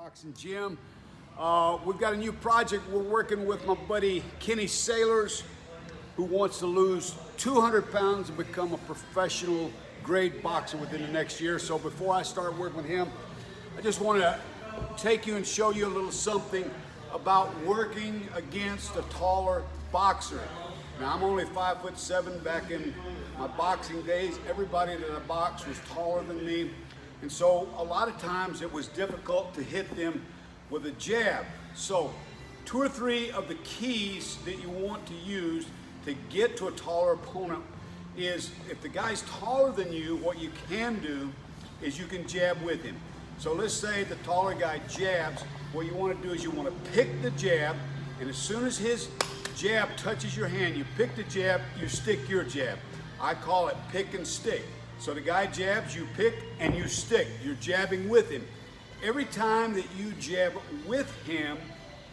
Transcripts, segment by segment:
Boxing Gym. We've got a new project. We're working with my buddy Kenny Sailors, who wants to lose 200 pounds and become a professional grade boxer within the next year. So before I start working with him, I just want to take you and show you a little something about working against a taller boxer. Now, I'm only 5'7". Back in my boxing days, everybody that I boxed was taller than me. And so a lot of times it was difficult to hit them with a jab. So 2 or 3 of the keys that you want to use to get to a taller opponent is, if the guy's taller than you, what you can do is you can jab with him. So let's say the taller guy jabs. What you want to do is you want to pick the jab, and as soon as his jab touches your hand, you pick the jab, you stick your jab. I call it pick and stick. So the guy jabs, you pick and you stick. You're jabbing with him. Every time that you jab with him,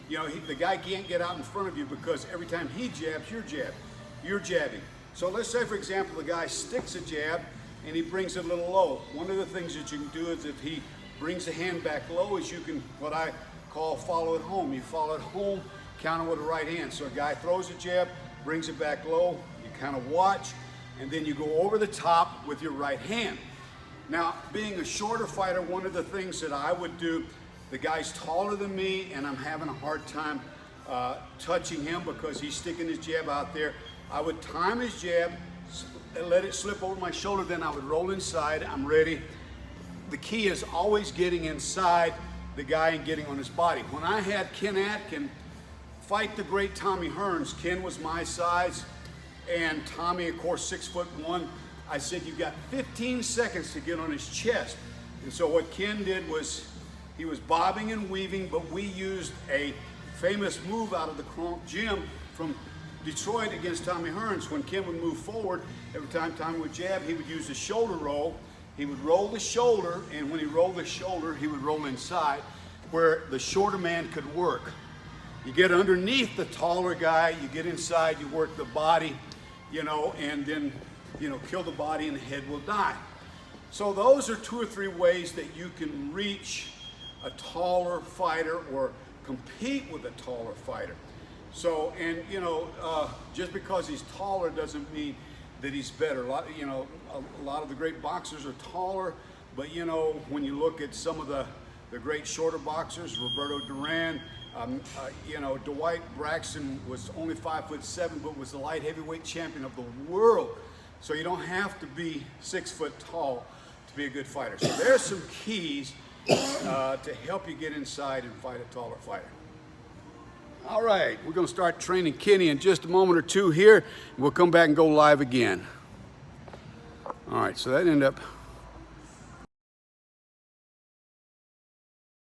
you know, the guy can't get out in front of you, because every time he jabs, you're jabbing. So let's say, for example, the guy sticks a jab and he brings it a little low. One of the things that you can do is, if he brings the hand back low, is you can, what I call, follow it home. You follow it home, counter with the right hand. So a guy throws a jab, brings it back low, you kind of watch, and then you go over the top with your right hand. Now, being a shorter fighter, one of the things that I would do, the guy's taller than me and I'm having a hard time touching him because he's sticking his jab out there, I would time his jab, let it slip over my shoulder, then I would roll inside. I'm ready. The key is always getting inside the guy and getting on his body. When I had Ken Atkin fight the great Tommy Hearns, Ken was my size, and Tommy, of course, 6'1". I said, you've got 15 seconds to get on his chest. And so what Ken did was, he was bobbing and weaving, but we used a famous move out of the Kronk gym from Detroit against Tommy Hearns. When Ken would move forward, every time Tommy would jab, he would use the shoulder roll. He would roll the shoulder, and when he rolled the shoulder, he would roll inside, where the shorter man could work. You get underneath the taller guy, you get inside, you work the body, you know, and then, you know, kill the body and the head will die. So those are 2 or 3 ways that you can reach a taller fighter or compete with a taller fighter. So, and you know, just because he's taller doesn't mean that he's better. A lot of the great boxers are taller, but you know, when you look at some of the great shorter boxers, Roberto Duran, you know, Dwight Braxton was only 5'7", but was the light heavyweight champion of the world. So you don't have to be 6 foot tall to be a good fighter. So there's some keys to help you get inside and fight a taller fighter. All right, we're going to start training Kenny in just a moment or two here. We'll come back and go live again. All right, so that ended up